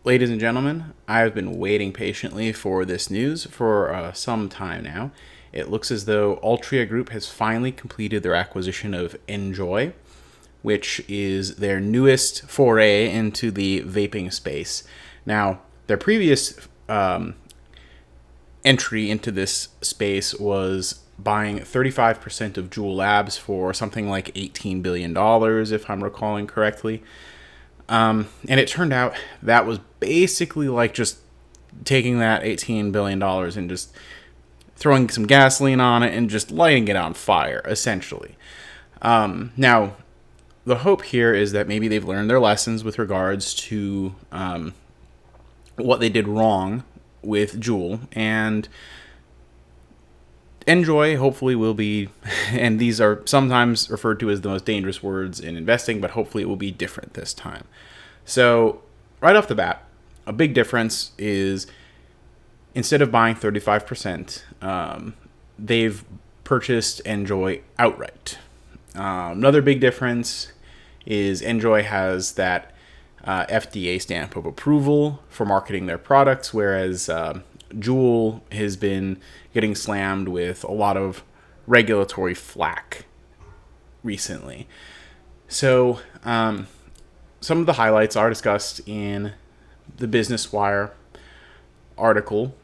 Ladies and gentlemen, I have been waiting patiently for this news for some time now. It looks as though Altria Group has finally completed their acquisition of NJOY, which is their newest foray into the vaping space. Now, their previous entry into this space was buying 35% of JUUL Labs for something like $18 billion, if I'm recalling correctly. And it turned out that was basically like just taking that $18 billion dollars and just throwing some gasoline on it and just lighting it on fire, essentially. Now, the hope here is that maybe they've learned their lessons with regards to what they did wrong with JUUL, and NJOY hopefully will be, and these are sometimes referred to as the most dangerous words in investing, but hopefully it will be different this time. So, right off the bat, a big difference is instead of buying 35%, they've purchased NJOY outright. Another big difference is NJOY has that FDA stamp of approval for marketing their products, whereas JUUL has been getting slammed with a lot of regulatory flack recently. So, some of the highlights are discussed in the Business Wire article.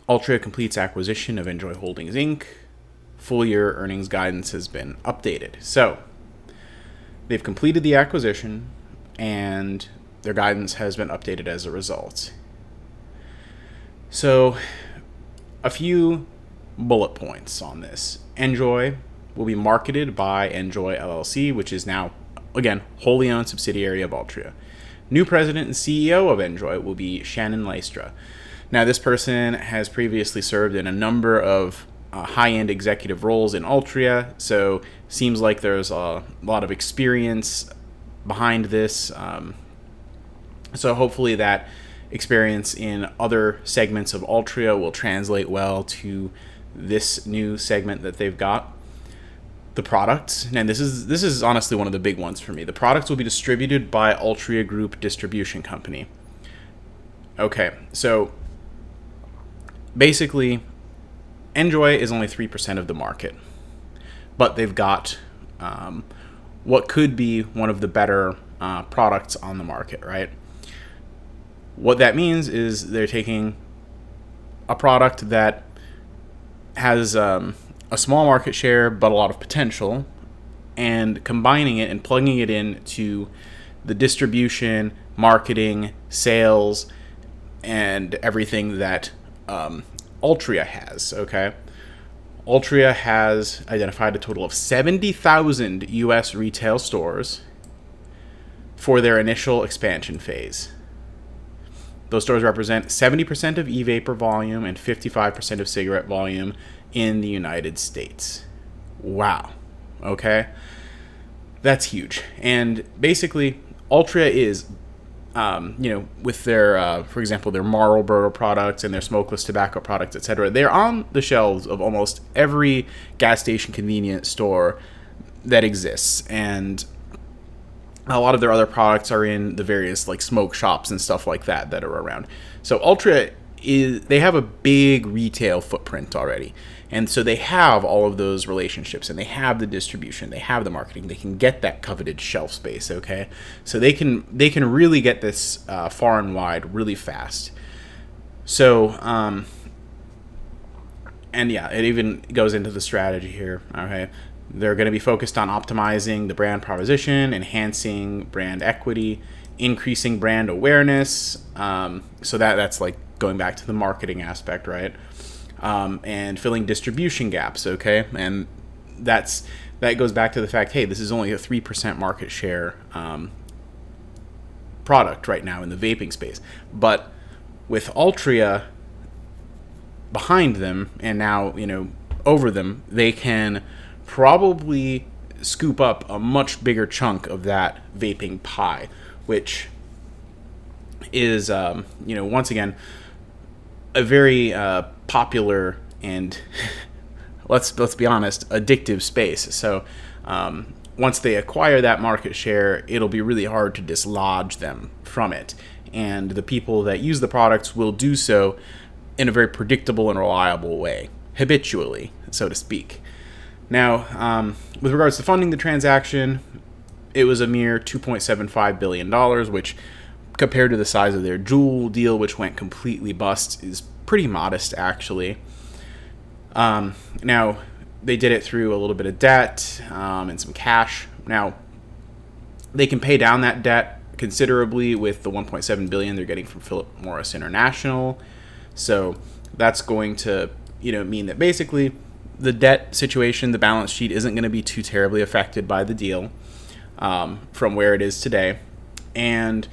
Altria completes acquisition of NJOY Holdings Inc. Full year earnings guidance has been updated. So, they've completed the acquisition, and their guidance has been updated as a result. So, a few bullet points on this. NJOY will be marketed by NJOY LLC, which is now, again, wholly owned subsidiary of Altria. New president and CEO of NJOY will be Shannon Lystra. Now, this person has previously served in a number of high-end executive roles in Altria, so seems like there's a lot of experience behind this. So hopefully that experience in other segments of Altria will translate well to this new segment that they've got. The products, and this is honestly one of the big ones for me. The products will be distributed by Altria Group Distribution Company. Okay, so basically, NJOY is only 3% of the market, but they've got what could be one of the better products on the market, right? What that means is they're taking a product that has a small market share but a lot of potential, and combining it and plugging it into the distribution, marketing, sales, and everything that Altria has, okay? Altria has identified a total of 70,000 U.S. retail stores for their initial expansion phase. Those stores represent 70% of e-vapor volume and 55% of cigarette volume in the United States. Wow. Okay? That's huge. And basically, Altria is, with their, for example, their Marlboro products and their smokeless tobacco products, etc., they're on the shelves of almost every gas station convenience store that exists. And a lot of their other products are in the various like smoke shops and stuff like that are around. So Altria they have a big retail footprint already. And so they have all of those relationships, and they have the distribution, they have the marketing, they can get that coveted shelf space, okay? So they can really get this far and wide really fast. So, and yeah, it even goes into the strategy here, okay? They're going to be focused on optimizing the brand proposition, enhancing brand equity, increasing brand awareness. So that's like going back to the marketing aspect, right? And filling distribution gaps, okay? And that goes back to the fact, hey, this is only a 3% market share product right now in the vaping space. But with Altria behind them and now, over them, they can probably scoop up a much bigger chunk of that vaping pie, which is, once again, a very popular and let's be honest, addictive space. So once they acquire that market share, it'll be really hard to dislodge them from it. And the people that use the products will do so in a very predictable and reliable way, habitually, so to speak. Now, with regards to funding the transaction, it was a mere $2.75 billion, which compared to the size of their JUUL deal, which went completely bust, is pretty modest, actually. Now, they did it through a little bit of debt and some cash. Now, they can pay down that debt considerably with the $1.7 billion they're getting from Philip Morris International. So that's going to, mean that basically the debt situation, the balance sheet, isn't going to be too terribly affected by the deal from where it is today. And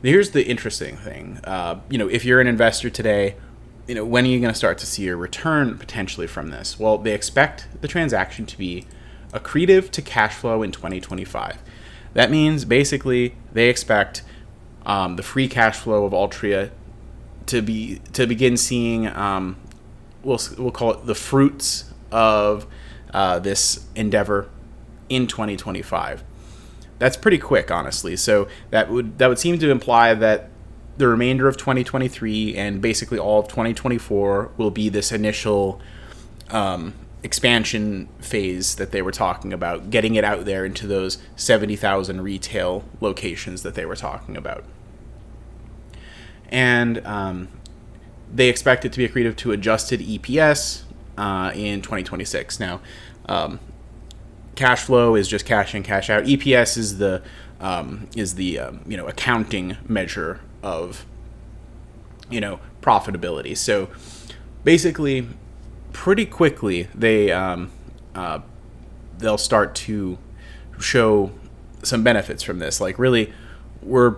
here's the interesting thing. If you're an investor today, when are you going to start to see a return potentially from this? Well, they expect the transaction to be accretive to cash flow in 2025. That means basically they expect the free cash flow of Altria to begin seeing, we'll call it the fruits of this endeavor in 2025. That's pretty quick, honestly. So that would seem to imply that the remainder of 2023 and basically all of 2024 will be this initial expansion phase that they were talking about, getting it out there into those 70,000 retail locations that they were talking about. And they expect it to be accretive to adjusted EPS in 2026. Now, cash flow is just cash in, cash out. EPS is the accounting measure of profitability. So basically, pretty quickly they'll start to show some benefits from this. Like, really, we're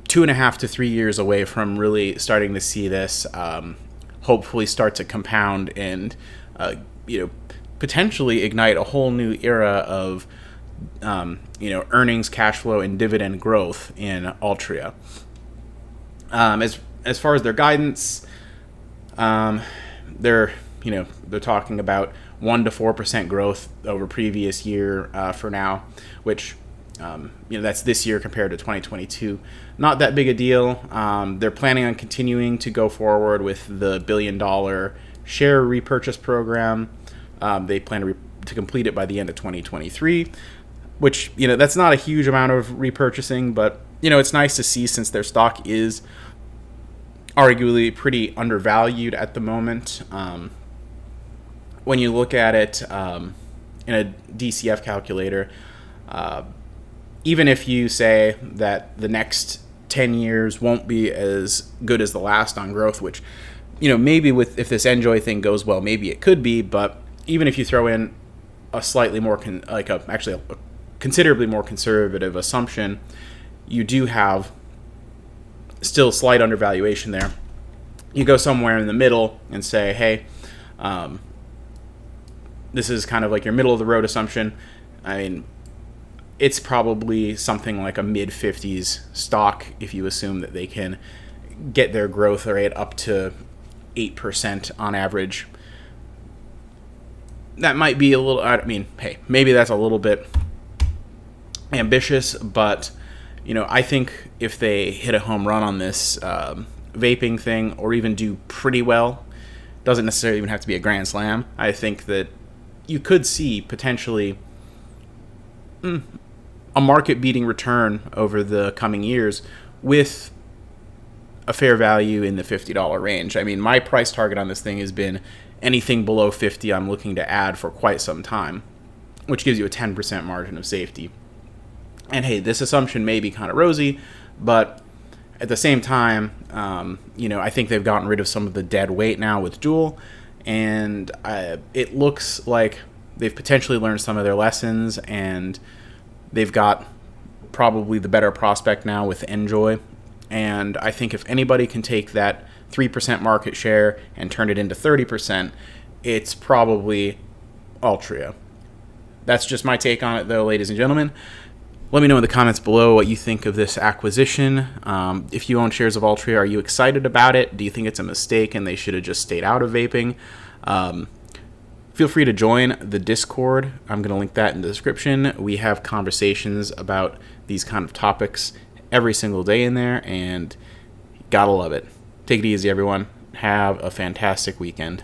2.5 to 3 years away from really starting to see this hopefully start to compound and potentially ignite a whole new era of earnings, cash flow, and dividend growth in Altria. As far as their guidance, they're talking about 1% to 4% growth over previous year for now, which that's this year compared to 2022. Not that big a deal. They're planning on continuing to go forward with the $1 billion share repurchase program. They plan to complete it by the end of 2023, which, that's not a huge amount of repurchasing, but, it's nice to see since their stock is arguably pretty undervalued at the moment. When you look at it in a DCF calculator, even if you say that the next 10 years won't be as good as the last on growth, which, maybe if this NJOY thing goes well, maybe it could be, but even if you throw in a slightly more, a considerably more conservative assumption, you do have still slight undervaluation there. You go somewhere in the middle and say, hey, this is kind of like your middle of the road assumption. I mean, it's probably something like a mid-50s stock if you assume that they can get their growth rate up to 8% on average. That might be a little, hey, maybe that's a little bit ambitious, but, I think if they hit a home run on this vaping thing, or even do pretty well, doesn't necessarily even have to be a grand slam, I think that you could see potentially a market-beating return over the coming years with a fair value in the $50 range. I mean, my price target on this thing has been anything below 50 I'm looking to add for quite some time, which gives you a 10% margin of safety. And hey, this assumption may be kind of rosy, but at the same time, I think they've gotten rid of some of the dead weight now with JUUL, and it looks like they've potentially learned some of their lessons, and they've got probably the better prospect now with NJOY. And I think if anybody can take that 3% market share and turn it into 30%, it's probably Altria. That's just my take on it, though, ladies and gentlemen. Let me know in the comments below what you think of this acquisition. If you own shares of Altria, are you excited about it? Do you think it's a mistake and they should have just stayed out of vaping? Feel free to join the Discord. I'm going to link that in the description. We have conversations about these kind of topics every single day in there, and gotta love it. Take it easy, everyone. Have a fantastic weekend.